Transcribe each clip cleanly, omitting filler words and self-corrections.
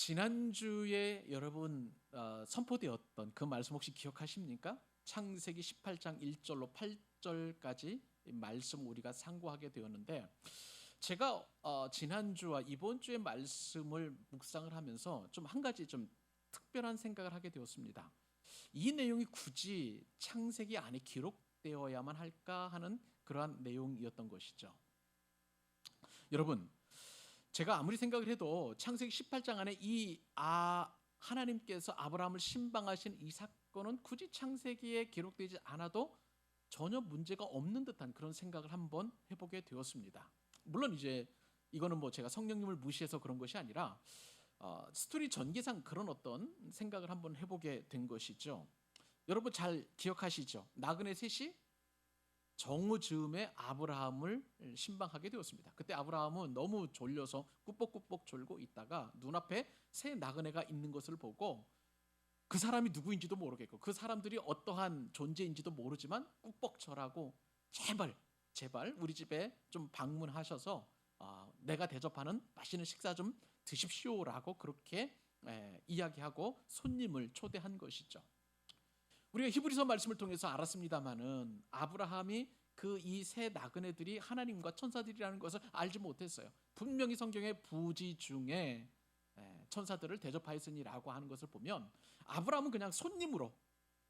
지난주에 여러분 선포되었던 그 말씀 혹시 기억하십니까? 창세기 18장 1절로 8절까지 말씀 우리가 상고하게 되었는데, 제가 지난주와 이번 주의 말씀을 묵상을 하면서 좀 한 가지 좀 특별한 생각을 하게 되었습니다. 이 내용이 굳이 창세기 안에 기록되어야만 할까 하는 그러한 내용이었던 것이죠. 여러분, 제가 아무리 생각을 해도 창세기 18장 안에 하나님께서 아브라함을 신방하신 이 사건은 굳이 창세기에 기록되지 않아도 전혀 문제가 없는 듯한 그런 생각을 한번 해보게 되었습니다. 물론 이제 이거는 뭐 제가 성령님을 무시해서 그런 것이 아니라 스토리 전개상 그런 어떤 생각을 한번 해보게 된 것이죠. 여러분 잘 기억하시죠? 나그네 셋이 정오 즈음에 아브라함을 신방하게 되었습니다. 그때 아브라함은 너무 졸려서 꾸벅꾸벅 졸고 있다가 눈앞에 새 나그네가 있는 것을 보고, 그 사람이 누구인지도 모르겠고 그 사람들이 어떠한 존재인지도 모르지만 꾸벅 절하고 제발 우리 집에 좀 방문하셔서 내가 대접하는 맛있는 식사 좀 드십시오라고 그렇게 이야기하고 손님을 초대한 것이죠. 우리가 히브리서 말씀을 통해서 알았습니다마는 아브라함이 그 이 세 나그네들이 하나님과 천사들이라는 것을 알지 못했어요. 분명히 성경의 부지 중에 천사들을 대접하였으니라고 하는 것을 보면 아브라함은 그냥 손님으로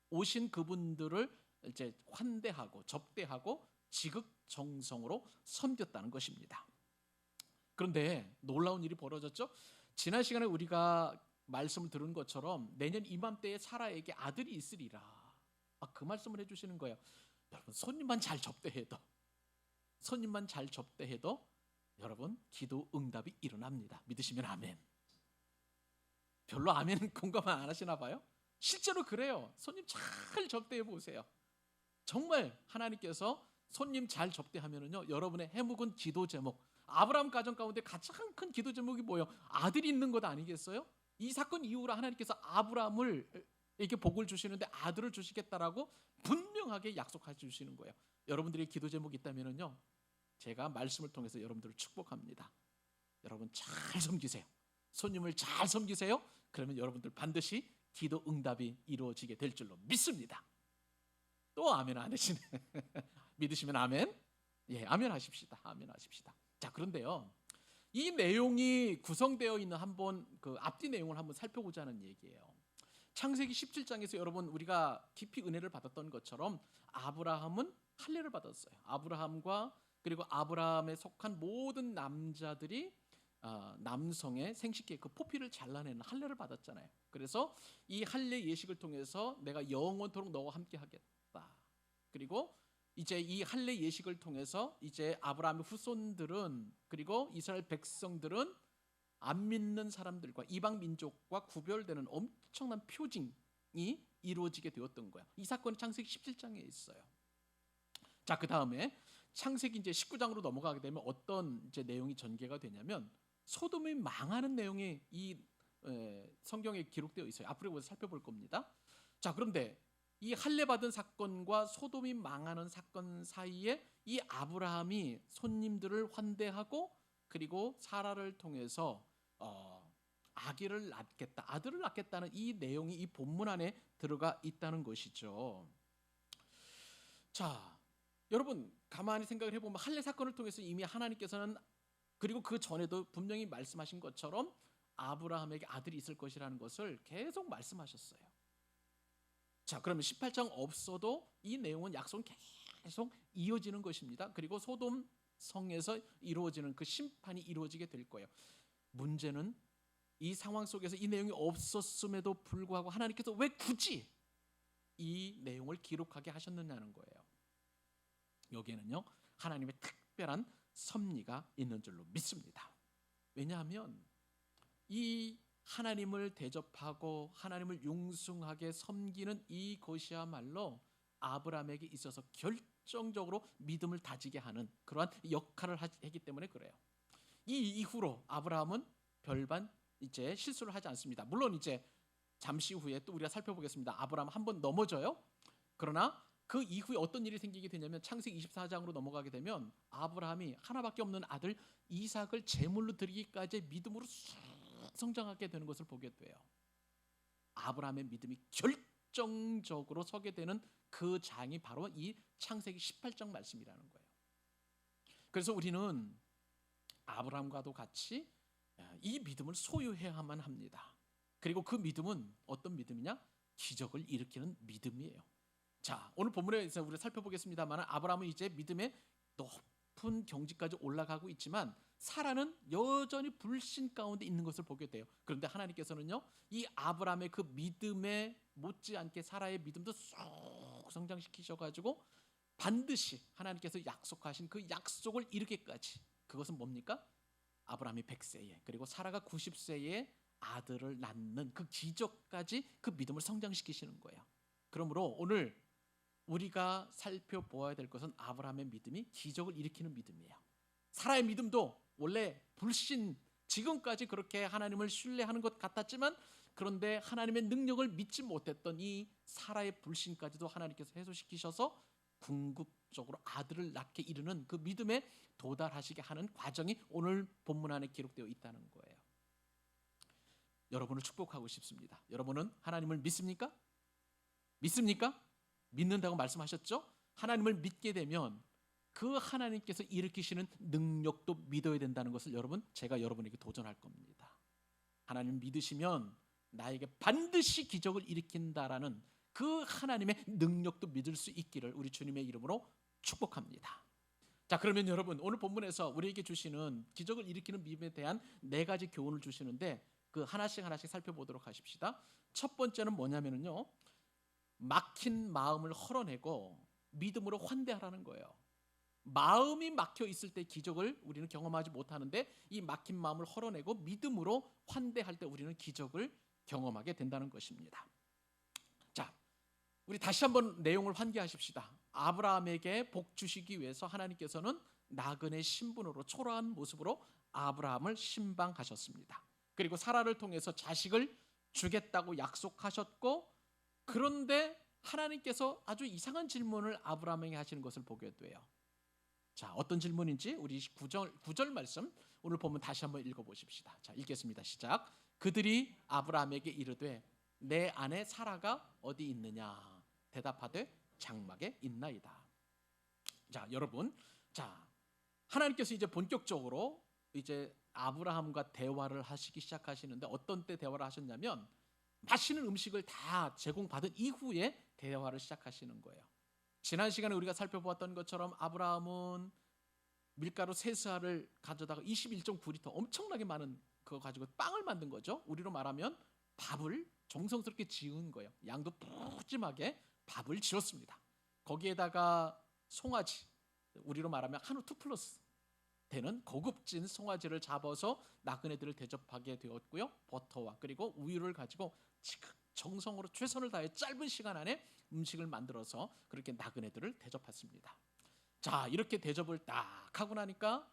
오신 그분들을 이제 환대하고 접대하고 지극정성으로 섬겼다는 것입니다. 그런데 놀라운 일이 벌어졌죠. 지난 시간에 우리가 말씀을 들은 것처럼 내년 이맘때에 사라에게 아들이 있으리라. 그 말씀을 해주시는 거예요. 여러분, 손님만 잘 접대해도 여러분 기도 응답이 일어납니다. 믿으시면 아멘. 별로 아멘 공감 안 하시나 봐요. 실제로 그래요. 손님 잘 접대해 보세요. 정말 하나님께서 손님 잘 접대하면은요, 여러분의 해묵은 기도 제목, 아브라함 가정 가운데 가장 큰 기도 제목이 뭐예요? 아들이 있는 것 아니겠어요? 이 사건 이후로 하나님께서 아브라함을 이렇게 복을 주시는데 아들을 주시겠다라고 분명하게 약속해 주시는 거예요. 여러분들이 기도 제목이 있다면은요, 제가 말씀을 통해서 여러분들을 축복합니다. 여러분 잘 섬기세요. 손님을 잘 섬기세요. 그러면 여러분들 반드시 기도 응답이 이루어지게 될 줄로 믿습니다. 또 아멘 안 하시네. 믿으시면 아멘. 예, 아멘 하십시다. 아멘 하십시다. 자, 그런데요, 이 내용이 구성되어 있는 한번 그 앞뒤 내용을 한번 살펴보자 는 얘기예요. 창세기 17장에서 여러분 우리가 깊이 은혜를 받았던 것처럼 아브라함은 할례를 받았어요. 아브라함과 그리고 아브라함에 속한 모든 남자들이 남성의 생식기의 그 포피를 잘라내는 할례를 받았잖아요. 그래서 이 할례 예식을 통해서 내가 영원토록 너와 함께 하겠다. 그리고 이제 이 할례 예식을 통해서 이제 아브라함의 후손들은, 그리고 이스라엘 백성들은 안 믿는 사람들과 이방 민족과 구별되는 엄청난 표징이 이루어지게 되었던 거야. 이 사건이 창세기 17장에 있어요. 자, 그 다음에 창세기 이제 19장으로 넘어가게 되면 어떤 이제 내용이 전개가 되냐면 소돔이 망하는 내용이 이 성경에 기록되어 있어요. 앞으로 우리가 살펴볼 겁니다. 자, 그런데 이 할례 받은 사건과 소돔이 망하는 사건 사이에 이 아브라함이 손님들을 환대하고 그리고 사라를 통해서 아기를 낳겠다, 아들을 낳겠다는 이 내용이 이 본문 안에 들어가 있다는 것이죠. 자, 여러분 가만히 생각을 해보면 할례 사건을 통해서 이미 하나님께서는, 그리고 그 전에도 분명히 말씀하신 것처럼 아브라함에게 아들이 있을 것이라는 것을 계속 말씀하셨어요. 자, 그러면 18장 없어도 이 내용은 약속은 계속 이어지는 것입니다. 그리고 소돔 성에서 이루어지는 그 심판이 이루어지게 될 거예요. 문제는 이 상황 속에서 이 내용이 없었음에도 불구하고 하나님께서 왜 굳이 이 내용을 기록하게 하셨느냐는 거예요. 여기에는요, 하나님의 특별한 섭리가 있는 줄로 믿습니다. 왜냐하면 이 하나님을 대접하고 하나님을 융숭하게 섬기는 이것이야말로 아브라함에게 있어서 결정적으로 믿음을 다지게 하는 그러한 역할을 하기 때문에 그래요. 이 이후로 아브라함은 별반 이제 실수를 하지 않습니다. 물론 이제 잠시 후에 또 우리가 살펴보겠습니다. 아브라함 한번 넘어져요. 그러나 그 이후에 어떤 일이 생기게 되냐면 창세기 24장으로 넘어가게 되면 아브라함이 하나밖에 없는 아들 이삭을 제물로 드리기까지 믿음으로 성장하게 되는 것을 보게 돼요. 아브라함의 믿음이 결정적으로 서게 되는 그 장이 바로 이 창세기 18장 말씀이라는 거예요. 그래서 우리는 아브라함과도 같이 이 믿음을 소유해야만 합니다. 그리고 그 믿음은 어떤 믿음이냐? 기적을 일으키는 믿음이에요. 자, 오늘 본문에서 우리 살펴보겠습니다만 아브라함은 이제 믿음의 높은 경지까지 올라가고 있지만 사라는 여전히 불신 가운데 있는 것을 보게 돼요. 그런데 하나님께서는요, 이 아브라함의 그 믿음에 못지않게 사라의 믿음도 쏙 성장시키셔가지고 반드시 하나님께서 약속하신 그 약속을 이루기까지, 그것은 뭡니까? 아브라함이 100세에 그리고 사라가 90세에 아들을 낳는 그 기적까지 그 믿음을 성장시키시는 거예요. 그러므로 오늘 우리가 살펴보아야 될 것은 아브라함의 믿음이 기적을 일으키는 믿음이에요. 사라의 믿음도 원래 불신, 지금까지 그렇게 하나님을 신뢰하는 것 같았지만 그런데 하나님의 능력을 믿지 못했던 이 사라의 불신까지도 하나님께서 해소시키셔서 궁극적으로 아들을 낳게 이르는 그 믿음에 도달하시게 하는 과정이 오늘 본문 안에 기록되어 있다는 거예요. 여러분을 축복하고 싶습니다. 여러분은 하나님을 믿습니까? 믿습니까? 믿는다고 말씀하셨죠? 하나님을 믿게 되면 그 하나님께서 일으키시는 능력도 믿어야 된다는 것을 제가 여러분에게 도전할 겁니다. 하나님 믿으시면 나에게 반드시 기적을 일으킨다라는 그 하나님의 능력도 믿을 수 있기를 우리 주님의 이름으로 축복합니다. 자, 그러면 여러분 오늘 본문에서 우리에게 주시는 기적을 일으키는 믿음에 대한 4가지 교훈을 주시는데 그 하나씩 살펴보도록 하십시다. 첫 번째는 뭐냐면요, 막힌 마음을 헐어내고 믿음으로 환대하라는 거예요. 마음이 막혀 있을 때 기적을 우리는 경험하지 못하는데 이 막힌 마음을 헐어내고 믿음으로 환대할 때 우리는 기적을 경험하게 된다는 것입니다. 자, 우리 다시 한번 내용을 환기하십시다. 아브라함에게 복 주시기 위해서 하나님께서는 나그네 신분으로 초라한 모습으로 아브라함을 신방하셨습니다. 그리고 사라를 통해서 자식을 주겠다고 약속하셨고, 그런데 하나님께서 아주 이상한 질문을 아브라함에게 하시는 것을 보게 돼요. 자, 어떤 질문인지 우리 9절 말씀 오늘 보면 다시 한번 읽어보십시다. 자, 읽겠습니다. 시작. 그들이 아브라함에게 이르되 내 아내 사라가 어디 있느냐? 대답하되 장막에 있나이다. 자, 여러분, 자, 하나님께서 이제 본격적으로 이제 아브라함과 대화를 하시기 시작하시는데 어떤 때 대화를 하셨냐면 맛있는 음식을 다 제공받은 이후에 대화를 시작하시는 거예요. 지난 시간에 우리가 살펴보았던 것처럼 아브라함은 밀가루 세스알을 가져다가 21.9리터 엄청나게 많은 그거 가지고 빵을 만든 거죠. 우리로 말하면 밥을 정성스럽게 지은 거예요. 양도 푸짐하게 밥을 지었습니다. 거기에다가 송아지, 우리로 말하면 한우 2플러스 되는 고급진 송아지를 잡아서 나그네들을 대접하게 되었고요. 버터와 그리고 우유를 가지고 정성으로 최선을 다해 짧은 시간 안에 음식을 만들어서 그렇게 나그네들을 대접했습니다. 자, 이렇게 대접을 딱 하고 나니까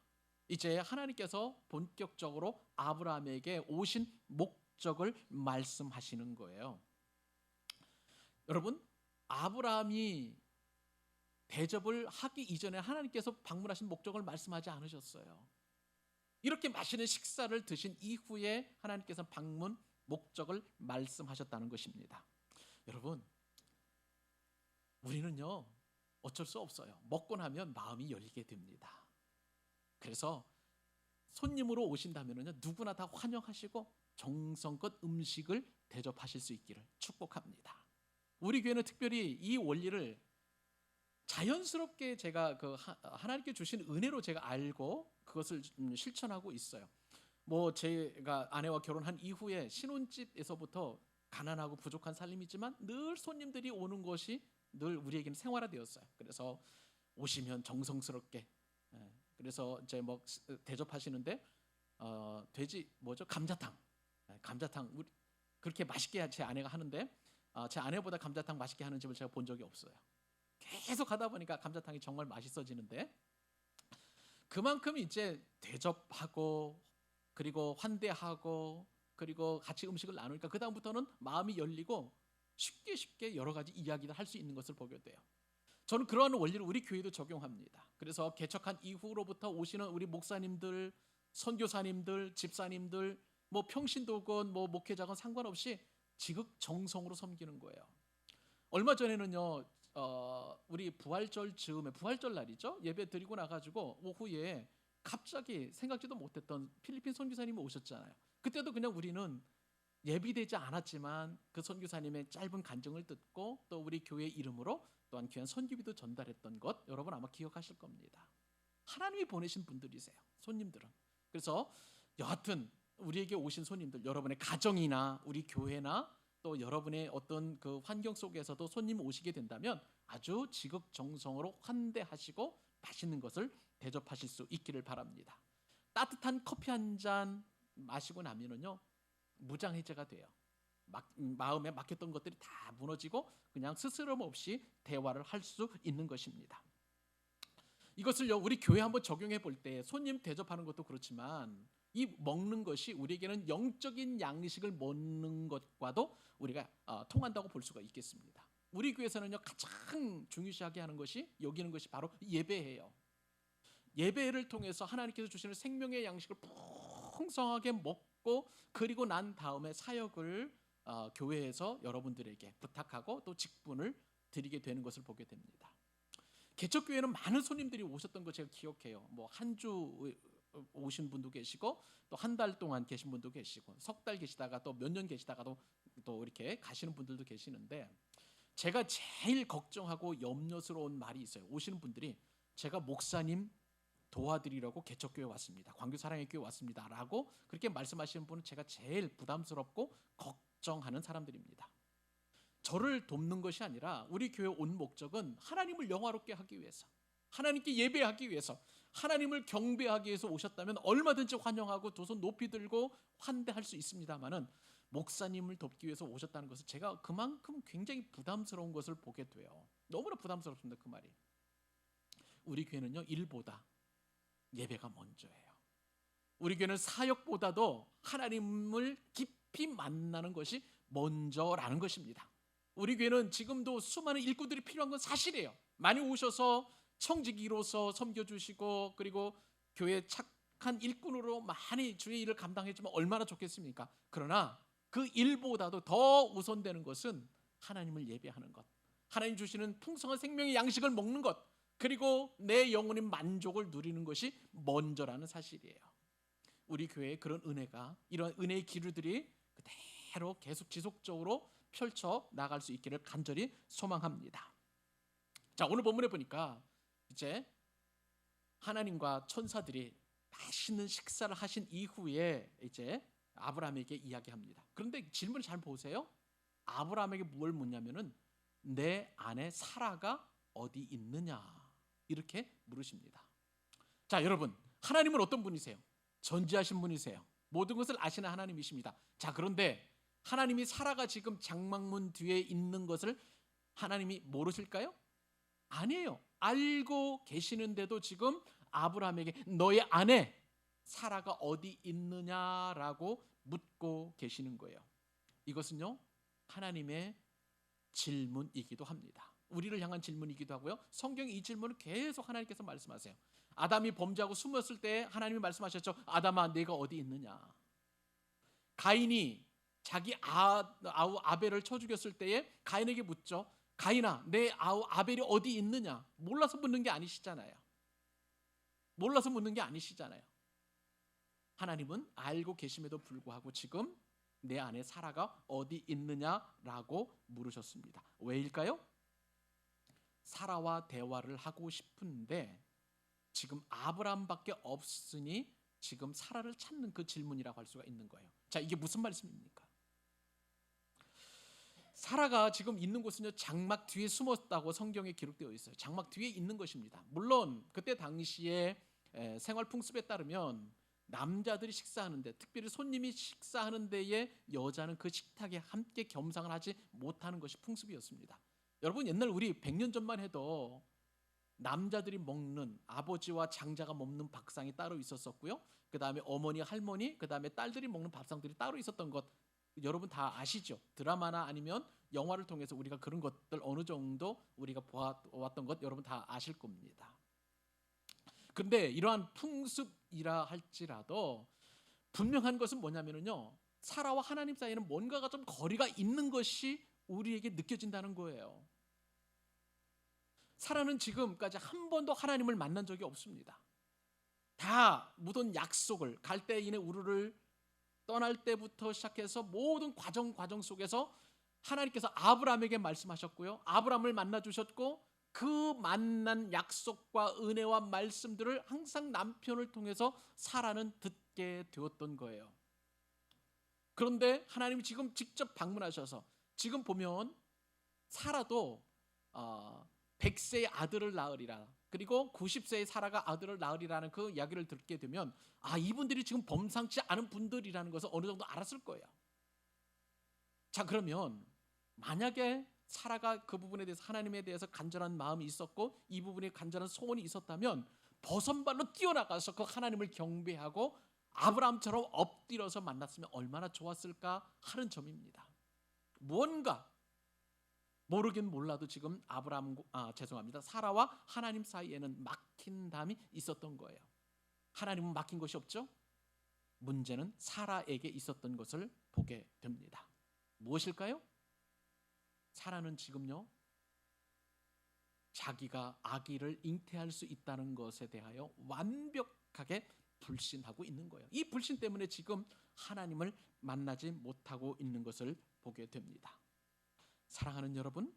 이제 하나님께서 본격적으로 아브라함에게 오신 목적을 말씀하시는 거예요. 여러분, 아브라함이 대접을 하기 이전에 하나님께서 방문하신 목적을 말씀하지 않으셨어요. 이렇게 맛있는 식사를 드신 이후에 하나님께서 방문 목적을 말씀하셨다는 것입니다. 여러분, 우리는요 어쩔 수 없어요. 먹고 나면 마음이 열리게 됩니다. 그래서 손님으로 오신다면요 누구나 다 환영하시고 정성껏 음식을 대접하실 수 있기를 축복합니다. 우리 교회는 특별히 이 원리를 자연스럽게 제가 하나님께 주신 은혜로 제가 알고 그것을 실천하고 있어요. 뭐 제가 아내와 결혼한 이후에 신혼집에서부터 가난하고 부족한 삶이지만 늘 손님들이 오는 것이 늘 우리에게는 생활화되었어요. 그래서 오시면 정성스럽게 그래서 이제 뭐 대접하시는데 돼지 감자탕 우리 그렇게 맛있게 제 아내가 하는데 제 아내보다 감자탕 맛있게 하는 집을 제가 본 적이 없어요. 계속 하다 보니까 감자탕이 정말 맛있어지는데 그만큼 이제 대접하고 그리고 환대하고 그리고 같이 음식을 나누니까 그 다음부터는 마음이 열리고 쉽게 여러 가지 이야기를 할 수 있는 것을 보게 돼요. 저는 그러한 원리를 우리 교회도 적용합니다. 그래서 개척한 이후로부터 오시는 우리 목사님들, 선교사님들, 집사님들 뭐 평신도건 뭐 목회자건 상관없이 지극정성으로 섬기는 거예요. 얼마 전에는요, 우리 부활절 즈음에 부활절 날이죠. 예배 드리고 나가지고 오후에 갑자기 생각지도 못했던 필리핀 선교사님이 오셨잖아요. 그때도 그냥 우리는 예비되지 않았지만 그 선교사님의 짧은 간증을 듣고 또 우리 교회 이름으로 또한 귀한 선교비도 전달했던 것 여러분 아마 기억하실 겁니다. 하나님이 보내신 분들이세요, 손님들은. 그래서 여하튼 우리에게 오신 손님들, 여러분의 가정이나 우리 교회나 또 여러분의 어떤 그 환경 속에서도 손님 오시게 된다면 아주 지극정성으로 환대하시고 맛있는 것을 대접하실 수 있기를 바랍니다. 따뜻한 커피 한 잔 마시고 나면은요, 무장해제가 돼요. 마음에 막혔던 것들이 다 무너지고 그냥 스스럼 없이 대화를 할 수 있는 것입니다. 이것을요, 우리 교회 한번 적용해 볼 때 손님 대접하는 것도 그렇지만 이 먹는 것이 우리에게는 영적인 양식을 먹는 것과도 우리가 통한다고 볼 수가 있겠습니다. 우리 교회에서는요, 가장 중요시하게 하는 것이, 여기는 것이 바로 예배예요. 예배를 통해서 하나님께서 주시는 생명의 양식을 풍성하게 먹고 그리고 난 다음에 사역을 교회에서 여러분들에게 부탁하고 또 직분을 드리게 되는 것을 보게 됩니다. 개척교회는 많은 손님들이 오셨던 거 제가 기억해요. 뭐 한 주 오신 분도 계시고 또 한 달 동안 계신 분도 계시고 석 달 계시다가 또 몇 년 계시다가도 또 이렇게 가시는 분들도 계시는데, 제가 제일 걱정하고 염려스러운 말이 있어요. 오시는 분들이 제가 목사님 도와드리려고 개척교회 왔습니다, 광교 사랑의 교회 왔습니다 라고 그렇게 말씀하시는 분은 제가 제일 부담스럽고 걱정하는 사람들입니다. 저를 돕는 것이 아니라 우리 교회 온 목적은 하나님을 영화롭게 하기 위해서, 하나님께 예배하기 위해서, 하나님을 경배하기 위해서 오셨다면 얼마든지 환영하고 두 손 높이 들고 환대할 수 있습니다만은 목사님을 돕기 위해서 오셨다는 것은 제가 그만큼 굉장히 부담스러운 것을 보게 돼요. 너무나 부담스럽습니다. 그 말이. 우리 교회는요, 일보다 예배가 먼저예요. 우리 교회는 사역보다도 하나님을 깊이 만나는 것이 먼저라는 것입니다. 우리 교회는 지금도 수많은 일꾼들이 필요한 건 사실이에요. 많이 오셔서 청지기로서 섬겨주시고 그리고 교회 착한 일꾼으로 많이 주의 일을 감당해주면 얼마나 좋겠습니까? 그러나 그 일보다도 더 우선되는 것은 하나님을 예배하는 것, 하나님 주시는 풍성한 생명의 양식을 먹는 것, 그리고 내 영혼의 만족을 누리는 것이 먼저라는 사실이에요. 우리 교회에 그런 은혜가, 이런 은혜의 기류들이 그대로 계속 지속적으로 펼쳐 나갈 수 있기를 간절히 소망합니다. 자, 오늘 본문에 보니까 이제 하나님과 천사들이 맛있는 식사를 하신 이후에 이제 아브라함에게 이야기합니다. 그런데 질문을 잘 보세요. 아브라함에게 뭘 묻냐면은 내 아내 사라가 어디 있느냐 이렇게 물으십니다. 자, 여러분, 하나님은 어떤 분이세요? 전지하신 분이세요. 모든 것을 아시는 하나님이십니다. 자, 그런데 하나님이 사라가 지금 장막문 뒤에 있는 것을 하나님이 모르실까요? 아니에요. 알고 계시는데도 지금 아브라함에게 너의 아내 사라가 어디 있느냐라고 묻고 계시는 거예요. 이것은요, 하나님의 질문이기도 합니다. 우리를 향한 질문이기도 하고요, 성경에 이 질문을 계속 하나님께서 말씀하세요. 아담이 범죄하고 숨었을 때 하나님이 말씀하셨죠. 아담아, 네가 어디 있느냐. 가인이 자기 아우 아벨을 쳐 죽였을 때에 가인에게 묻죠. 가인아, 내 아우 아벨이 어디 있느냐. 몰라서 묻는 게 아니시잖아요. 몰라서 묻는 게 아니시잖아요. 하나님은 알고 계심에도 불구하고 지금 내 아내 사라가 어디 있느냐라고 물으셨습니다. 왜일까요? 사라와 대화를 하고 싶은데 지금 아브라함밖에 없으니 지금 사라를 찾는 그 질문이라고 할 수가 있는 거예요. 자, 이게 무슨 말씀입니까? 사라가 지금 있는 곳은요, 장막 뒤에 숨었다고 성경에 기록되어 있어요. 장막 뒤에 있는 것입니다. 물론 그때 당시에 생활 풍습에 따르면 남자들이 식사하는데, 특별히 손님이 식사하는 데에 여자는 그 식탁에 함께 겸상을 하지 못하는 것이 풍습이었습니다. 여러분, 옛날 우리 100년 전만 해도 남자들이 먹는, 아버지와 장자가 먹는 밥상이 따로 있었었고요, 그 다음에 어머니, 할머니, 그 다음에 딸들이 먹는 밥상들이 따로 있었던 것 여러분 다 아시죠? 드라마나 아니면 영화를 통해서 우리가 그런 것들 어느 정도 우리가 보았던 것 여러분 다 아실 겁니다. 그런데 이러한 풍습이라 할지라도 분명한 것은 뭐냐면요, 사라와 하나님 사이에는 뭔가가 좀 거리가 있는 것이 우리에게 느껴진다는 거예요. 사라는 지금까지 한 번도 하나님을 만난 적이 없습니다. 다 묻은 약속을, 갈대인의 우르를 떠날 때부터 시작해서 모든 과정 속에서 하나님께서 아브라함에게 말씀하셨고요, 아브라함을 만나 주셨고, 그 만난 약속과 은혜와 말씀들을 항상 남편을 통해서 사라는 듣게 되었던 거예요. 그런데 하나님이 지금 직접 방문하셔서, 지금 보면 사라도 100세의 아들을 낳으리라, 그리고 90세의 사라가 아들을 낳으리라는 그 이야기를 듣게 되면, 이분들이 지금 범상치 않은 분들이라는 것을 어느 정도 알았을 거예요. 자, 그러면 만약에 사라가 그 부분에 대해서, 하나님에 대해서 간절한 마음이 있었고 이 부분에 간절한 소원이 있었다면 버선발로 뛰어나가서 그 하나님을 경배하고 아브라함처럼 엎드려서 만났으면 얼마나 좋았을까 하는 점입니다. 뭔가 모르긴 몰라도 지금 사라와 하나님 사이에는 막힌 담이 있었던 거예요. 하나님은 막힌 것이 없죠. 문제는 사라에게 있었던 것을 보게 됩니다. 무엇일까요? 사라는 지금요, 자기가 아기를 잉태할 수 있다는 것에 대하여 완벽하게 불신하고 있는 거예요. 이 불신 때문에 지금 하나님을 만나지 못하고 있는 것을 보게 됩니다. 사랑하는 여러분,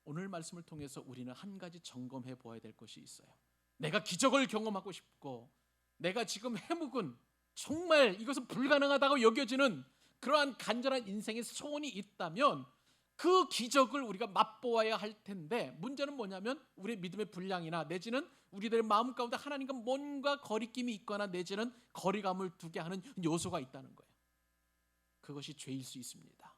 오늘 말씀을 통해서 우리는 한 가지 점검해 보아야 될 것이 있어요. 내가 기적을 경험하고 싶고, 내가 지금 해묵은 정말 이것은 불가능하다고 여겨지는 그러한 간절한 인생의 소원이 있다면 그 기적을 우리가 맛보아야 할 텐데, 문제는 뭐냐면 우리의 믿음의 분량이나 내지는 우리들의 마음 가운데 하나님과 뭔가 거리낌이 있거나 내지는 거리감을 두게 하는 요소가 있다는 거예요. 그것이 죄일 수 있습니다.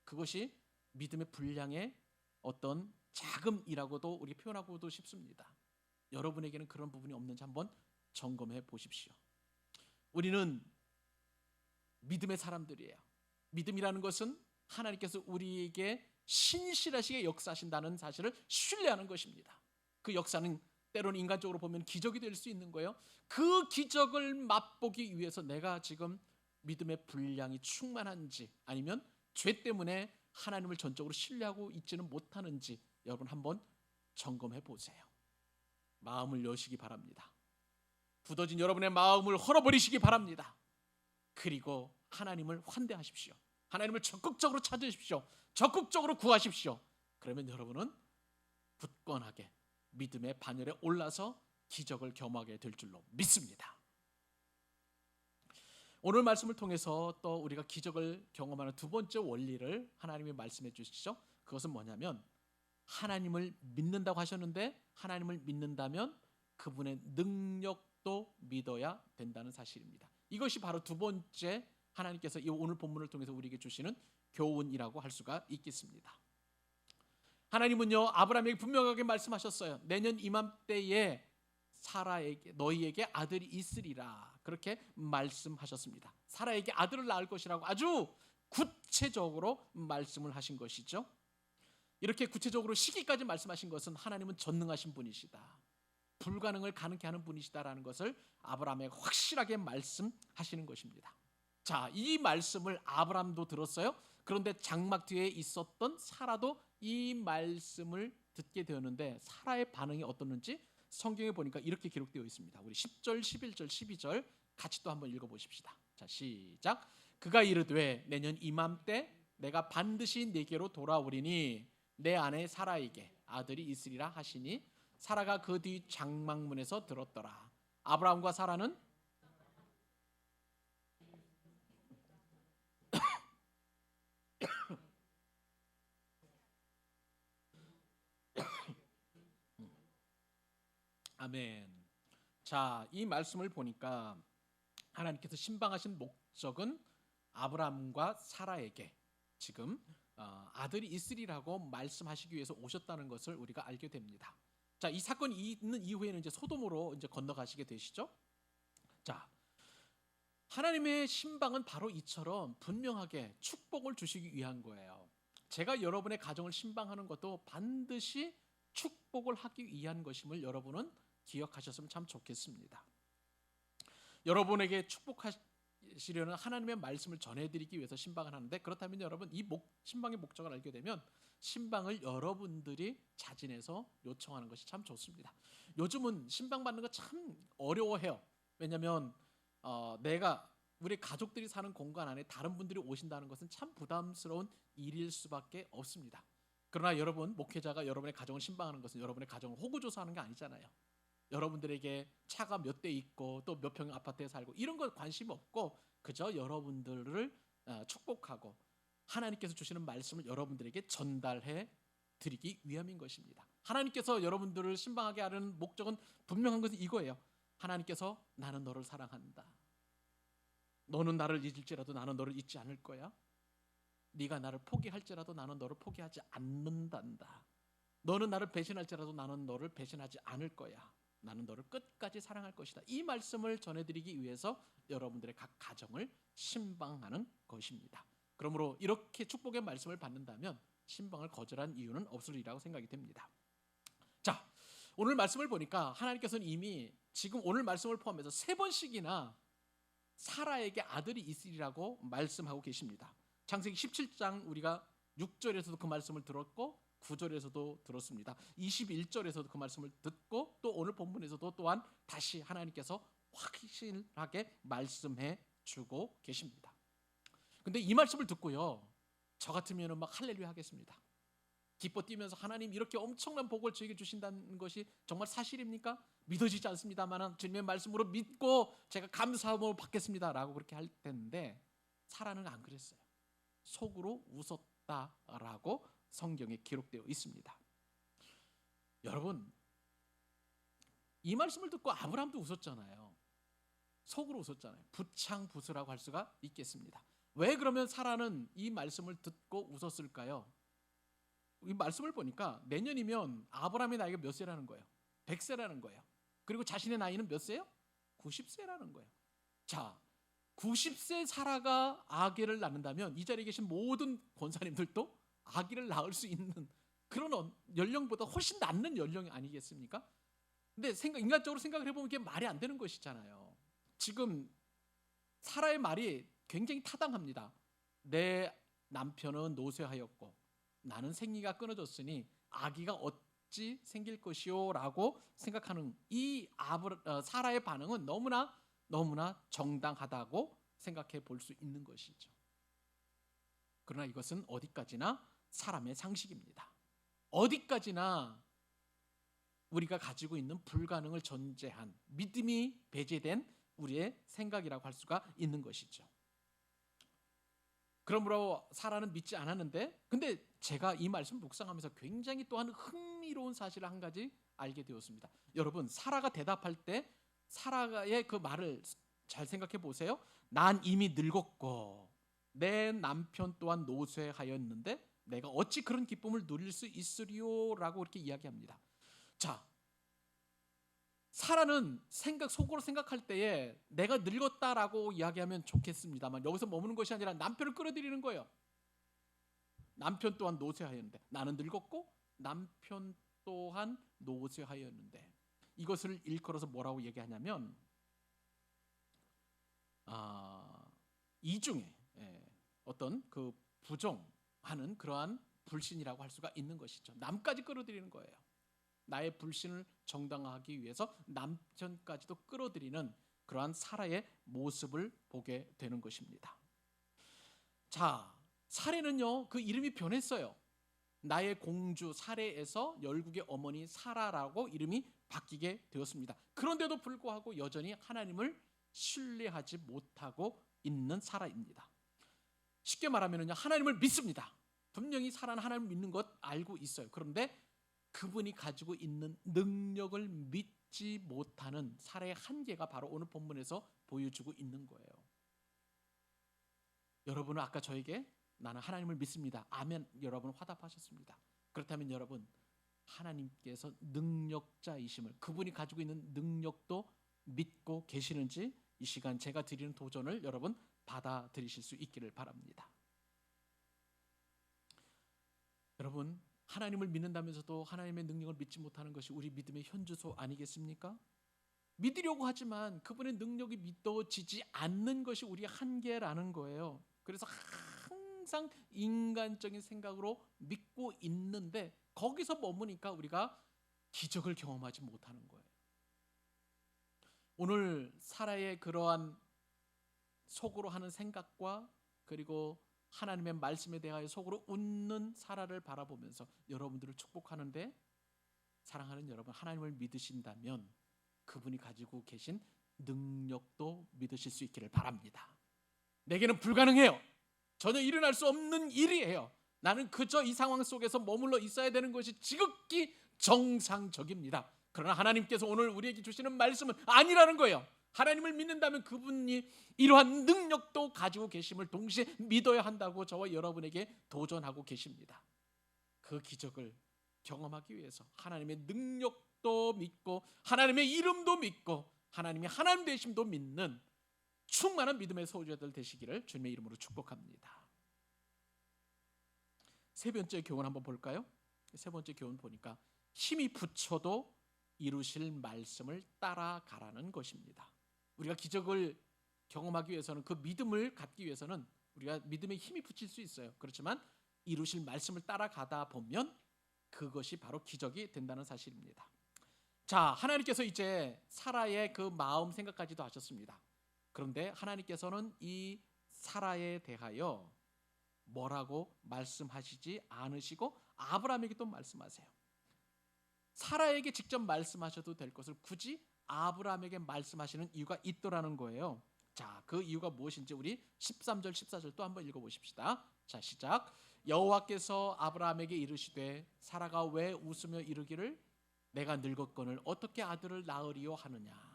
그것이 믿음의 분량의 어떤 자금이라고도 우리 표현하고도 싶습니다. 여러분에게는 그런 부분이 없는지 한번 점검해 보십시오. 우리는 믿음의 사람들이에요. 믿음이라는 것은 하나님께서 우리에게 신실하시게 역사하신다는 사실을 신뢰하는 것입니다. 그 역사는 때로는 인간적으로 보면 기적이 될 수 있는 거예요. 그 기적을 맛보기 위해서 내가 지금 믿음의 분량이 충만한지, 아니면 죄 때문에 하나님을 전적으로 신뢰하고 있지는 못하는지 여러분 한번 점검해 보세요. 마음을 여시기 바랍니다. 굳어진 여러분의 마음을 헐어버리시기 바랍니다. 그리고 하나님을 환대하십시오. 하나님을 적극적으로 찾으십시오. 적극적으로 구하십시오. 그러면 여러분은 굳건하게 믿음의 반열에 올라서 기적을 경험하게 될 줄로 믿습니다. 오늘 말씀을 통해서 또 우리가 기적을 경험하는 두 번째 원리를 하나님이 말씀해 주시죠. 그것은 뭐냐면, 하나님을 믿는다고 하셨는데 하나님을 믿는다면 그분의 능력도 믿어야 된다는 사실입니다. 이것이 바로 두 번째 하나님께서 이 오늘 본문을 통해서 우리에게 주시는 교훈이라고 할 수가 있겠습니다. 하나님은요, 아브라함에게 분명하게 말씀하셨어요. 내년 이맘때에 사라에게, 너희에게 아들이 있으리라, 그렇게 말씀하셨습니다. 사라에게 아들을 낳을 것이라고 아주 구체적으로 말씀을 하신 것이죠. 이렇게 구체적으로 시기까지 말씀하신 것은 하나님은 전능하신 분이시다, 불가능을 가능케 하는 분이시다라는 것을 아브라함에게 확실하게 말씀하시는 것입니다. 자, 이 말씀을 아브라함도 들었어요. 그런데 장막 뒤에 있었던 사라도 이 말씀을 듣게 되었는데, 사라의 반응이 어떻는지 성경에 보니까 이렇게 기록되어 있습니다. 우리 10절, 11절, 12절 같이 또 한번 읽어보십시다. 자, 시작. 그가 이르되 내년 이맘때 내가 반드시 네게로 돌아오리니 내 아내 사라에게 아들이 있으리라 하시니 사라가 그 뒤 장막문에서 들었더라. 아브라함과 사라는 아멘. 자, 이 말씀을 보니까 하나님께서 신방하신 목적은 아브라함과 사라에게 지금 아들이 있으리라고 말씀하시기 위해서 오셨다는 것을 우리가 알게 됩니다. 자, 이 사건이 있는 이후에는 이제 소돔으로 이제 건너가시게 되시죠. 자, 하나님의 신방은 바로 이처럼 분명하게 축복을 주시기 위한 거예요. 제가 여러분의 가정을 신방하는 것도 반드시 축복을 하기 위한 것임을 여러분은 기억하셨으면 참 좋겠습니다. 여러분에게 축복하시려는 하나님의 말씀을 전해드리기 위해서 신방을 하는데, 그렇다면 여러분 이 신방의 목적을 알게 되면 신방을 여러분들이 자진해서 요청하는 것이 참 좋습니다. 요즘은 신방 받는 거 참 어려워해요. 왜냐하면 우리 가족들이 사는 공간 안에 다른 분들이 오신다는 것은 참 부담스러운 일일 수밖에 없습니다. 그러나 여러분, 목회자가 여러분의 가정을 신방하는 것은 여러분의 가정을 호구조사하는 게 아니잖아요. 여러분들에게 차가 몇 대 있고 또 몇 평 아파트에 살고 이런 거 관심 없고, 그저 여러분들을 축복하고 하나님께서 주시는 말씀을 여러분들에게 전달해 드리기 위함인 것입니다. 하나님께서 여러분들을 신방하게 하는 목적은 분명한 것은 이거예요. 하나님께서 나는 너를 사랑한다. 너는 나를 잊을지라도 나는 너를 잊지 않을 거야. 네가 나를 포기할지라도 나는 너를 포기하지 않는단다. 너는 나를 배신할지라도 나는 너를 배신하지 않을 거야. 나는 너를 끝까지 사랑할 것이다. 이 말씀을 전해드리기 위해서 여러분들의 각 가정을 신방하는 것입니다. 그러므로 이렇게 축복의 말씀을 받는다면 신방을 거절한 이유는 없으리라고 생각이 됩니다. 자, 오늘 말씀을 보니까 하나님께서는 이미 지금 오늘 말씀을 포함해서 3번씩이나 사라에게 아들이 있으리라고 말씀하고 계십니다. 창세기 17장 우리가 6절에서도 그 말씀을 들었고 9절에서도 들었습니다. 21절에서도 그 말씀을 듣고 또 오늘 본문에서도 또한 다시 하나님께서 확실하게 말씀해 주고 계십니다. 근데 이 말씀을 듣고요, 저 같으면 막 할렐루야 하겠습니다. 기뻐 뛰면서 하나님 이렇게 엄청난 복을 저에게 주신다는 것이 정말 사실입니까? 믿어지지 않습니다만 주님의 말씀으로 믿고 제가 감사함을 받겠습니다 라고 그렇게 할 텐데, 사라는 안 그랬어요. 속으로 웃었다라고 성경에 기록되어 있습니다. 여러분, 이 말씀을 듣고 아브라함도 웃었잖아요. 속으로 웃었잖아요. 부창부수라고 할 수가 있겠습니다. 왜 그러면 사라는 이 말씀을 듣고 웃었을까요? 이 말씀을 보니까 내년이면 아브라함의 나이가 몇 세라는 거예요? 100세라는 거예요. 그리고 자신의 나이는 몇 세요? 90세라는 거예요. 자, 90세 사라가 아기를 낳는다면 이 자리에 계신 모든 권사님들도 아기를 낳을 수 있는 그런 연령보다 훨씬 낫는 연령이 아니겠습니까? 근데 인간적으로 생각을 해보면 이게 말이 안 되는 것이잖아요. 지금 사라의 말이 굉장히 타당합니다. 내 남편은 노쇠하였고 나는 생리가 끊어졌으니 아기가 어찌 생길 것이요 라고 생각하는 이 사라의 반응은 너무나 정당하다고 생각해 볼 수 있는 것이죠. 그러나 이것은 어디까지나 사람의 상식입니다. 어디까지나 우리가 가지고 있는 불가능을 전제한 믿음이 배제된 우리의 생각이라고 할 수가 있는 것이죠. 그러므로 사라는 믿지 않았는데, 근데 제가 이 말씀 묵상하면서 굉장히 또한 흥미로운 사실을 한 가지 알게 되었습니다. 여러분, 사라가 대답할 때 사라의 그 말을 잘 생각해 보세요. 난 이미 늙었고 내 남편 또한 노쇠하였는데 내가 어찌 그런 기쁨을 누릴 수 있으리요 라고 이렇게 이야기합니다. 자, 사라는 속으로 생각할 때에 내가 늙었다라고 이야기하면 좋겠습니다만 여기서 머무는 것이 아니라 남편을 끌어들이는 거예요. 남편 또한 노쇠하였는데, 나는 늙었고 남편 또한 노쇠하였는데, 이것을 일컬어서 뭐라고 얘기하냐면 이중에 어떤 그 부정하는 그러한 불신이라고 할 수가 있는 것이죠. 남까지 끌어들이는 거예요. 나의 불신을 정당화하기 위해서 남편까지도 끌어들이는 그러한 사라의 모습을 보게 되는 것입니다. 자, 사례는요, 그 이름이 변했어요. 나의 공주 사례에서 열국의 어머니 사라라고 이름이 바뀌게 되었습니다. 그런데도 불구하고 여전히 하나님을 신뢰하지 못하고 있는 사라입니다. 쉽게 말하면요, 하나님을 믿습니다. 분명히 사라는 하나님을 믿는 것 알고 있어요. 그런데 그분이 가지고 있는 능력을 믿지 못하는 사라의 한계가 바로 오늘 본문에서 보여주고 있는 거예요. 여러분은 아까 저에게 나는 하나님을 믿습니다, 아멘, 여러분 화답하셨습니다. 그렇다면 여러분, 하나님께서 능력자이심을, 그분이 가지고 있는 능력도 믿고 계시는지 이 시간 제가 드리는 도전을 여러분 받아들이실 수 있기를 바랍니다. 여러분, 하나님을 믿는다면서도 하나님의 능력을 믿지 못하는 것이 우리 믿음의 현주소 아니겠습니까? 믿으려고 하지만 그분의 능력이 믿어지지 않는 것이 우리의 한계라는 거예요. 그래서 항상 인간적인 생각으로 믿고 있는데 거기서 머무니까 우리가 기적을 경험하지 못하는 거예요. 오늘 사라의 그러한 속으로 하는 생각과 그리고 하나님의 말씀에 대하여 속으로 웃는 사라를 바라보면서 여러분들을 축복하는데, 사랑하는 여러분, 하나님을 믿으신다면 그분이 가지고 계신 능력도 믿으실 수 있기를 바랍니다. 내게는 불가능해요. 전혀 일어날 수 없는 일이에요. 나는 그저 이 상황 속에서 머물러 있어야 되는 것이 지극히 정상적입니다. 그러나 하나님께서 오늘 우리에게 주시는 말씀은 아니라는 거예요. 하나님을 믿는다면 그분이 이러한 능력도 가지고 계심을 동시에 믿어야 한다고 저와 여러분에게 도전하고 계십니다. 그 기적을 경험하기 위해서 하나님의 능력도 믿고 하나님의 이름도 믿고 하나님이 하나님 되심도 믿는 충만한 믿음의 소유자들 되시기를 주님의 이름으로 축복합니다. 세 번째 교훈 한번 볼까요? 세 번째 교훈 보니까 힘이 부쳐도 이루실 말씀을 따라가라는 것입니다. 우리가 기적을 경험하기 위해서는, 그 믿음을 갖기 위해서는 우리가 믿음에 힘이 붙일 수 있어요. 그렇지만 이루실 말씀을 따라가다 보면 그것이 바로 기적이 된다는 사실입니다. 자, 하나님께서 이제 사라의 그 마음 생각까지도 하셨습니다. 그런데 하나님께서는 이 사라에 대하여 뭐라고 말씀하시지 않으시고 아브라함에게 또 말씀하세요. 사라에게 직접 말씀하셔도 될 것을 굳이 아브라함에게 말씀하시는 이유가 있더라는 거예요. 자, 그 이유가 무엇인지 우리 13절 14절 또 한번 읽어보십시다. 자, 시작. 여호와께서 아브라함에게 이르시되 사라가 왜 웃으며 이르기를 내가 늙었거늘 어떻게 아들을 낳으리요 하느냐.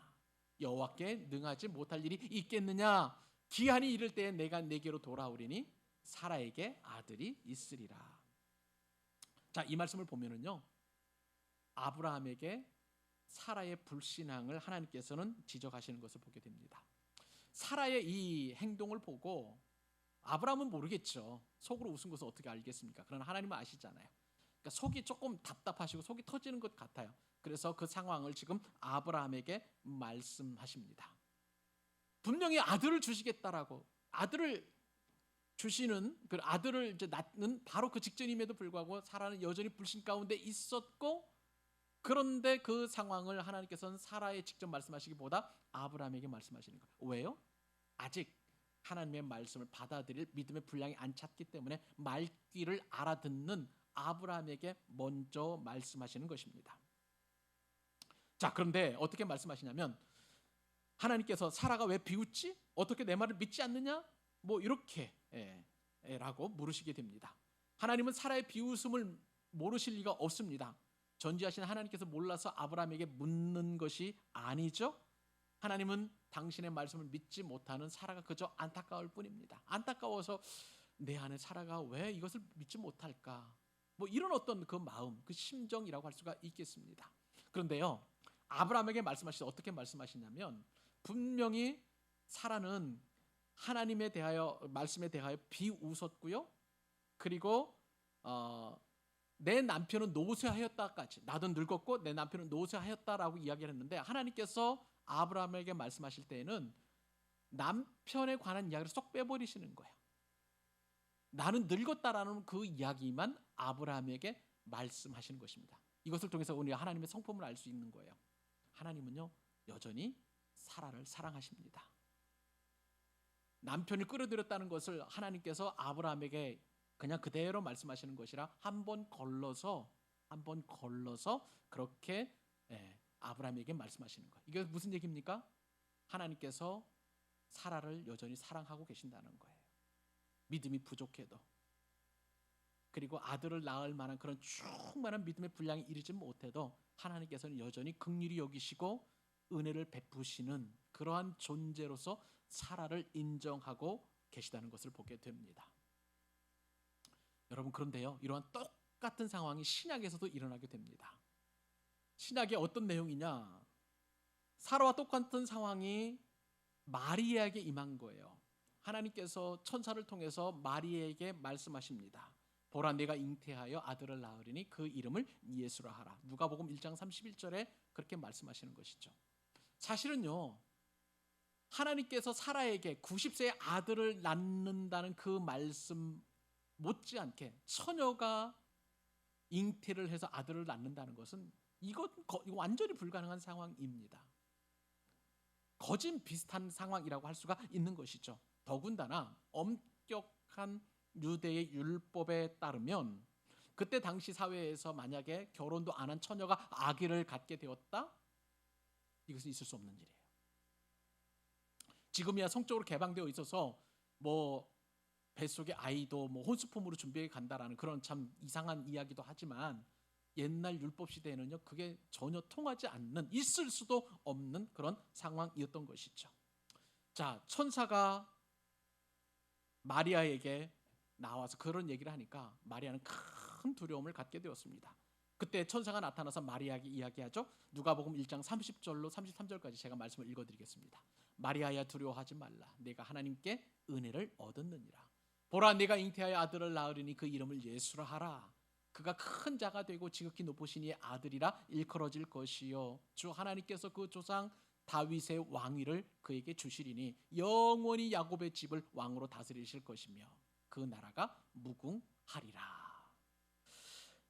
여호와께 능하지 못할 일이 있겠느냐. 기한이 이를 때에 내가 내게로 돌아오리니 사라에게 아들이 있으리라. 자, 이 말씀을 보면은요, 아브라함에게 사라의 불신앙을 하나님께서는 지적하시는 것을 보게 됩니다. 사라의 이 행동을 보고 아브라함은 모르겠죠. 속으로 웃은 것을 어떻게 알겠습니까? 그러나 하나님은 아시잖아요. 그러니까 속이 조금 답답하시고 속이 터지는 것 같아요. 그래서 그 상황을 지금 아브라함에게 말씀하십니다. 분명히 아들을 주시겠다라고, 아들을 주시는 그 아들을 이제 낳는 바로 그 직전임에도 불구하고 사라는 여전히 불신 가운데 있었고, 그런데 그 상황을 하나님께서는 사라에 직접 말씀하시기보다 아브라함에게 말씀하시는 거예요. 왜요? 아직 하나님의 말씀을 받아들일 믿음의 분량이 안 찼기 때문에 말귀를 알아듣는 아브라함에게 먼저 말씀하시는 것입니다. 자, 그런데 어떻게 말씀하시냐면, 하나님께서 사라가 왜 비웃지? 어떻게 내 말을 믿지 않느냐? 뭐 이렇게 라고 물으시게 됩니다. 하나님은 사라의 비웃음을 모르실 리가 없습니다. 전지하신 하나님께서 몰라서 아브라함에게 묻는 것이 아니죠. 하나님은 당신의 말씀을 믿지 못하는 사라가 그저 안타까울 뿐입니다. 안타까워서 내 안에 사라가 왜 이것을 믿지 못할까? 뭐 이런 어떤 그 마음, 그 심정이라고 할 수가 있겠습니다. 그런데요, 아브라함에게 말씀하시죠. 어떻게 말씀하시냐면, 분명히 사라는 하나님에 대하여, 말씀에 대하여 비웃었고요. 그리고 내 남편은 노쇠하였다까지, 나도 늙었고 내 남편은 노쇠하였다라고 이야기를 했는데, 하나님께서 아브라함에게 말씀하실 때에는 남편에 관한 이야기를 쏙 빼버리시는 거예요. 나는 늙었다라는 그 이야기만 아브라함에게 말씀하시는 것입니다. 이것을 통해서 우리가 하나님의 성품을 알 수 있는 거예요. 하나님은요, 여전히 사라를 사랑하십니다. 남편을 끌어들였다는 것을 하나님께서 아브라함에게 그냥 그대로 말씀하시는 것이라 한 번 걸러서 그렇게 아브라함에게 말씀하시는 거예요. 이게 무슨 얘기입니까? 하나님께서 사라를 여전히 사랑하고 계신다는 거예요. 믿음이 부족해도, 그리고 아들을 낳을 만한 그런 충만한 믿음의 분량이 이르지 못해도 하나님께서는 여전히 긍휼히 여기시고 은혜를 베푸시는 그러한 존재로서 사라를 인정하고 계시다는 것을 보게 됩니다. 여러분, 그런데요, 이러한 똑같은 상황이 신약에서도 일어나게 됩니다. 신약에 어떤 내용이냐? 사라와 똑같은 상황이 마리아에게 임한 거예요. 하나님께서 천사를 통해서 마리아에게 말씀하십니다. 보라, 내가 잉태하여 아들을 낳으리니 그 이름을 예수라 하라. 누가복음 1장 31절에 그렇게 말씀하시는 것이죠. 사실은요, 하나님께서 사라에게 90세의 아들을 낳는다는 그 말씀 못지않게 처녀가 잉태를 해서 아들을 낳는다는 것은 이거 완전히 불가능한 상황입니다. 거진 비슷한 상황이라고 할 수가 있는 것이죠. 더군다나 엄격한 유대의 율법에 따르면 그때 당시 사회에서 만약에 결혼도 안 한 처녀가 아기를 갖게 되었다? 이것은 있을 수 없는 일이에요. 지금이야 성적으로 개방되어 있어서 뭐 뱃속에 아이도 뭐 혼수품으로 준비해 간다라는 그런 참 이상한 이야기도 하지만 옛날 율법 시대에는요, 그게 전혀 통하지 않는, 있을 수도 없는 그런 상황이었던 것이죠. 자, 천사가 마리아에게 나와서 그런 얘기를 하니까 마리아는 큰 두려움을 갖게 되었습니다. 그때 천사가 나타나서 마리아에게 이야기하죠. 누가복음 1장 30절로 33절까지 제가 말씀을 읽어드리겠습니다. 마리아야, 두려워하지 말라. 내가 하나님께 은혜를 얻었느니라. 보라, 내가 잉태하여 아들을 낳으리니 그 이름을 예수라 하라. 그가 큰 자가 되고 지극히 높으신 이의 아들이라 일컬어질 것이요, 주 하나님께서 그 조상 다윗의 왕위를 그에게 주시리니 영원히 야곱의 집을 왕으로 다스리실 것이며 그 나라가 무궁하리라.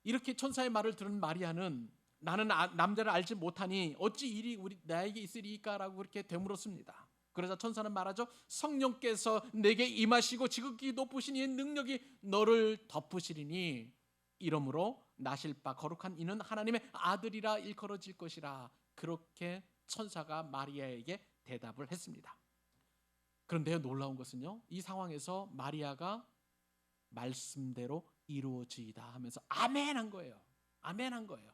이렇게 천사의 말을 들은 마리아는 나는 남자를 알지 못하니 어찌 일이 나에게 있으리까라고 그렇게 되물었습니다. 그러자 천사는 말하죠. 성령께서 내게 임하시고 지극히 높으신 이의 능력이 너를 덮으시리니 이러므로 나실 바 거룩한 이는 하나님의 아들이라 일컬어질 것이라. 그렇게 천사가 마리아에게 대답을 했습니다. 그런데 놀라운 것은요, 이 상황에서 마리아가 말씀대로 이루어지이다 하면서 아멘 한 거예요. 아멘 한 거예요.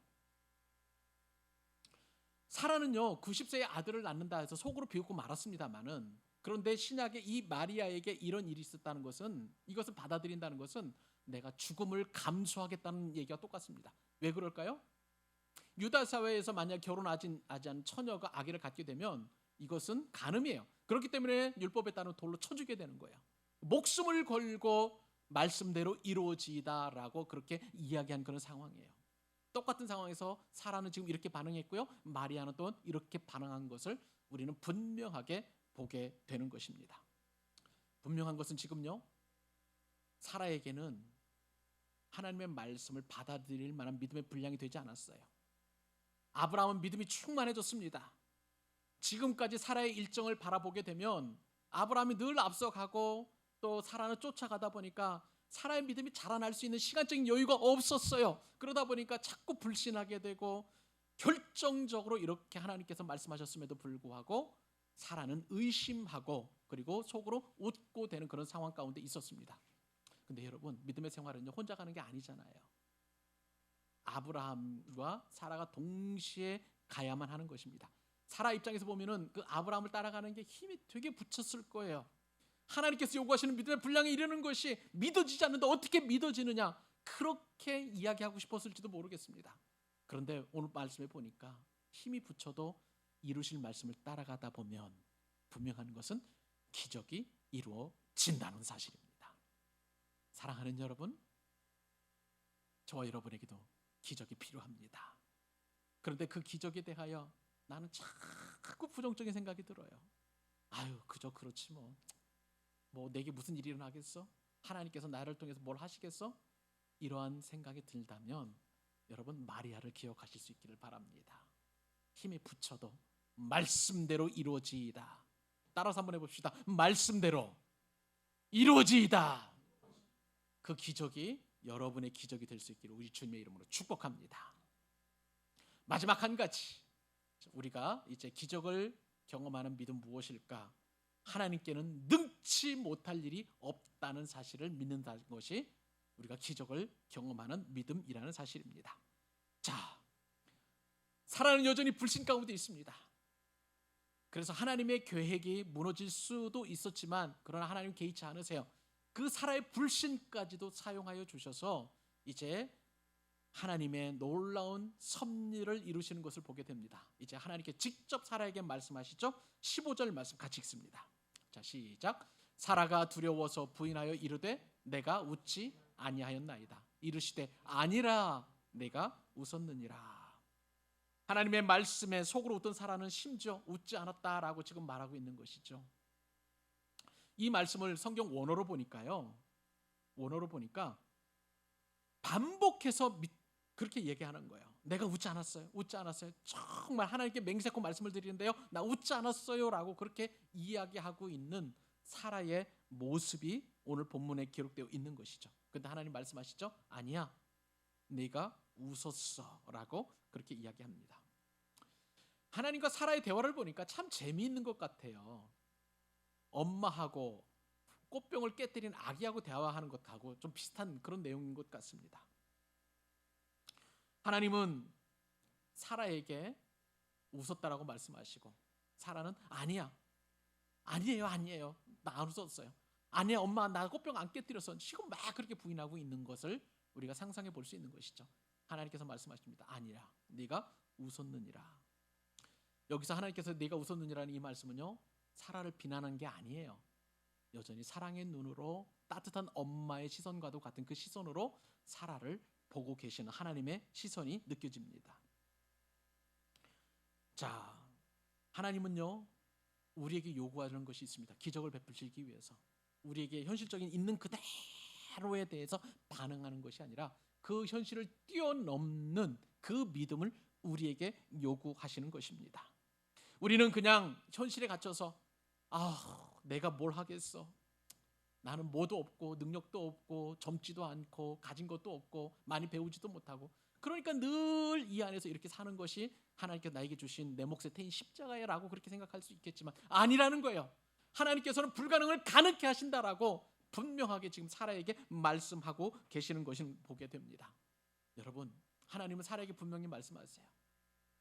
사라는요 90세의 아들을 낳는다 해서 속으로 비웃고 말았습니다마는, 그런데 신약에 이 마리아에게 이런 일이 있었다는 것은, 이것을 받아들인다는 것은 내가 죽음을 감수하겠다는 얘기가 똑같습니다. 왜 그럴까요? 유다 사회에서 만약 결혼하지 않은 처녀가 아기를 갖게 되면 이것은 간음이에요. 그렇기 때문에 율법에 따른 돌로 쳐주게 되는 거예요. 목숨을 걸고 말씀대로 이루어지다라고 그렇게 이야기한 그런 상황이에요. 똑같은 상황에서 사라는 지금 이렇게 반응했고요, 마리아는 또 이렇게 반응한 것을 우리는 분명하게 보게 되는 것입니다. 분명한 것은 지금요, 사라에게는 하나님의 말씀을 받아들일 만한 믿음의 분량이 되지 않았어요. 아브라함은 믿음이 충만해졌습니다. 지금까지 사라의 일정을 바라보게 되면 아브라함이 늘 앞서가고 또 사라는 쫓아가다 보니까 사라의 믿음이 자라날 수 있는 시간적인 여유가 없었어요. 그러다 보니까 자꾸 불신하게 되고 결정적으로 이렇게 하나님께서 말씀하셨음에도 불구하고 사라는 의심하고 그리고 속으로 웃고 되는 그런 상황 가운데 있었습니다. 근데 여러분, 믿음의 생활은 혼자 가는 게 아니잖아요. 아브라함과 사라가 동시에 가야만 하는 것입니다. 사라 입장에서 보면은 그 아브라함을 따라가는 게 힘이 되게 붙였을 거예요. 하나님께서 요구하시는 믿음의 분량에 이르는 것이 믿어지지 않는데 어떻게 믿어지느냐, 그렇게 이야기하고 싶었을지도 모르겠습니다. 그런데 오늘 말씀에 보니까 힘이 붙여도 이루실 말씀을 따라가다 보면 분명한 것은 기적이 이루어진다는 사실입니다. 사랑하는 여러분, 저와 여러분에게도 기적이 필요합니다. 그런데 그 기적에 대하여 나는 자꾸 부정적인 생각이 들어요. 아유, 그저 그렇지 뭐 내게 무슨 일이 일어나겠어? 하나님께서 나를 통해서 뭘 하시겠어? 이러한 생각이 들다면 여러분, 마리아를 기억하실 수 있기를 바랍니다. 힘이 붙여도 말씀대로 이루어지이다. 따라서 한번 해봅시다. 말씀대로 이루어지이다. 그 기적이 여러분의 기적이 될 수 있기를 우리 주님의 이름으로 축복합니다. 마지막 한 가지, 우리가 이제 기적을 경험하는 믿음 무엇일까? 하나님께는 능치 못할 일이 없다는 사실을 믿는다는 것이 우리가 기적을 경험하는 믿음이라는 사실입니다. 자, 사라는 여전히 불신 가운데 있습니다. 그래서 하나님의 계획이 무너질 수도 있었지만 그러나 하나님 개의치 않으세요. 그 사라의 불신까지도 사용하여 주셔서 이제 하나님의 놀라운 섭리를 이루시는 것을 보게 됩니다. 이제 하나님께 직접 사라에게 말씀하시죠. 15절 말씀 같이 읽습니다. 자, 시작. 사라가 두려워서 부인하여 이르되 내가 웃지 아니하였나이다. 이르시되 아니라 내가 웃었느니라. 하나님의 말씀에 속으로 웃던 사라는 심지어 웃지 않았다라고 지금 말하고 있는 것이죠. 이 말씀을 성경 원어로 보니까 반복해서 그렇게 얘기하는 거예요. 내가 웃지 않았어요. 웃지 않았어요. 정말 하나님께 맹세코 말씀을 드리는데요, 나 웃지 않았어요 라고 그렇게 이야기하고 있는 사라의 모습이 오늘 본문에 기록되어 있는 것이죠. 그런데 하나님 말씀하시죠, 아니야, 네가 웃었어 라고 그렇게 이야기합니다. 하나님과 사라의 대화를 보니까 참 재미있는 것 같아요. 엄마하고 꽃병을 깨뜨린 아기하고 대화하는 것하고 좀 비슷한 그런 내용인 것 같습니다. 하나님은 사라에게 웃었다라고 말씀하시고, 사라는 아니에요, 나 안 웃었어요. 아니야, 엄마, 나 꽃병 안 깨뜨렸어. 지금 막 그렇게 부인하고 있는 것을 우리가 상상해 볼 수 있는 것이죠. 하나님께서 말씀하십니다. 아니라 네가 웃었느니라. 여기서 하나님께서 네가 웃었느니라는 이 말씀은요, 사라를 비난한 게 아니에요. 여전히 사랑의 눈으로, 따뜻한 엄마의 시선과도 같은 그 시선으로 사라를 보고 계시는 하나님의 시선이 느껴집니다. 자, 하나님은요, 우리에게 요구하는 것이 있습니다. 기적을 베푸시기 위해서 우리에게 현실적인 있는 그대로에 대해서 반응하는 것이 아니라 그 현실을 뛰어넘는 그 믿음을 우리에게 요구하시는 것입니다. 우리는 그냥 현실에 갇혀서 내가 뭘 하겠어, 나는 뭐도 없고 능력도 없고 젊지도 않고 가진 것도 없고 많이 배우지도 못하고, 그러니까 늘 이 안에서 이렇게 사는 것이 하나님께서 나에게 주신 내 몫의 태인 십자가야라고 그렇게 생각할 수 있겠지만 아니라는 거예요. 하나님께서는 불가능을 가능케 하신다라고 분명하게 지금 사라에게 말씀하고 계시는 것을 보게 됩니다. 여러분, 하나님은 사라에게 분명히 말씀하세요.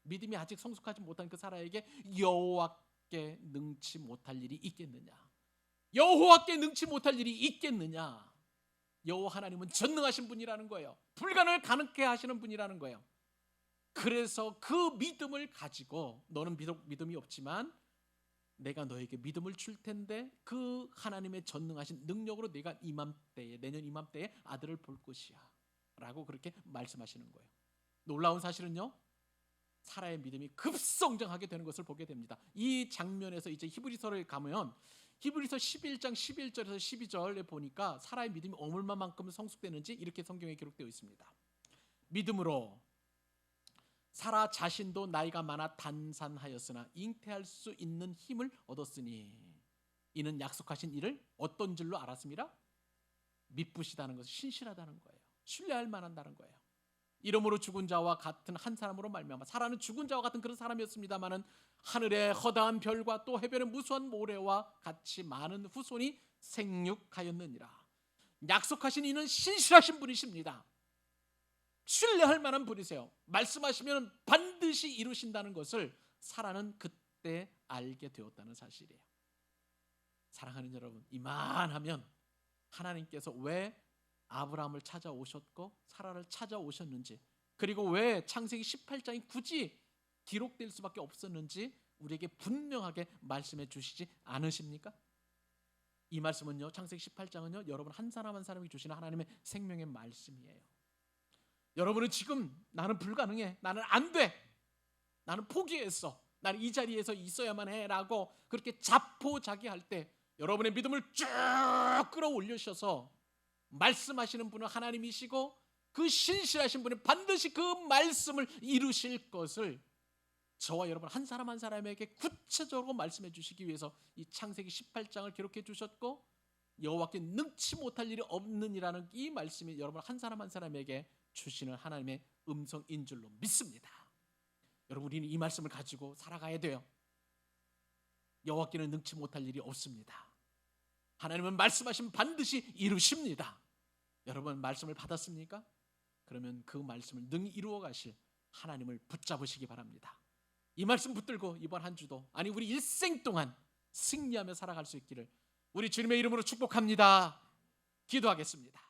믿음이 아직 성숙하지 못한 그 사라에게 여호와께 능치 못할 일이 있겠느냐, 여호와께 능치 못할 일이 있겠느냐. 여호와 하나님은 전능하신 분이라는 거예요. 불가능을 가능케 하시는 분이라는 거예요. 그래서 그 믿음을 가지고, 너는 믿음이 없지만 내가 너에게 믿음을 줄 텐데 그 하나님의 전능하신 능력으로 내가 내년 이맘때에 아들을 볼 것이야 라고 그렇게 말씀하시는 거예요. 놀라운 사실은요, 사라의 믿음이 급성장하게 되는 것을 보게 됩니다. 이 장면에서 이제 히브리서를 가면 히브리서 11장 11절에서 12절에 보니까 사라의 믿음이 얼마만큼 성숙되는지 이렇게 성경에 기록되어 있습니다. 믿음으로 사라 자신도 나이가 많아 단산하였으나 잉태할 수 있는 힘을 얻었으니 이는 약속하신 일을 어떤 줄로 알았습니다. 미쁘시다는 것은 신실하다는 거예요. 신뢰할 만한다는 거예요. 이러므로 죽은 자와 같은 한 사람으로 말미암아, 사라는 죽은 자와 같은 그런 사람이었습니다마는 하늘의 허다한 별과 또 해변의 무수한 모래와 같이 많은 후손이 생육하였느니라. 약속하신 이는 신실하신 분이십니다. 신뢰할 만한 분이세요. 말씀하시면 반드시 이루신다는 것을 사라는 그때 알게 되었다는 사실이에요. 사랑하는 여러분, 이만하면 하나님께서 왜 아브라함을 찾아오셨고 사라를 찾아오셨는지, 그리고 왜 창세기 18장이 굳이 기록될 수밖에 없었는지 우리에게 분명하게 말씀해 주시지 않으십니까? 이 말씀은요, 창세기 18장은요, 여러분 한 사람 한 사람이 주시는 하나님의 생명의 말씀이에요. 여러분은 지금 나는 불가능해, 나는 안 돼, 나는 포기했어, 나는 이 자리에서 있어야만 해라고 그렇게 자포자기할 때 여러분의 믿음을 쭉 끌어올리셔서 말씀하시는 분은 하나님이시고 그 신실하신 분이 반드시 그 말씀을 이루실 것을 저와 여러분 한 사람 한 사람에게 구체적으로 말씀해 주시기 위해서 이 창세기 18장을 기록해 주셨고, 여호와께 능치 못할 일이 없느니라는 이 말씀이 여러분 한 사람 한 사람에게 주시는 하나님의 음성인 줄로 믿습니다. 여러분, 우리는 이 말씀을 가지고 살아가야 돼요. 여호와께는 능치 못할 일이 없습니다. 하나님은 말씀하시면 반드시 이루십니다. 여러분, 말씀을 받았습니까? 그러면 그 말씀을 능히 이루어 가실 하나님을 붙잡으시기 바랍니다. 이 말씀 붙들고 이번 한 주도, 아니 우리 일생 동안 승리하며 살아갈 수 있기를 우리 주님의 이름으로 축복합니다. 기도하겠습니다.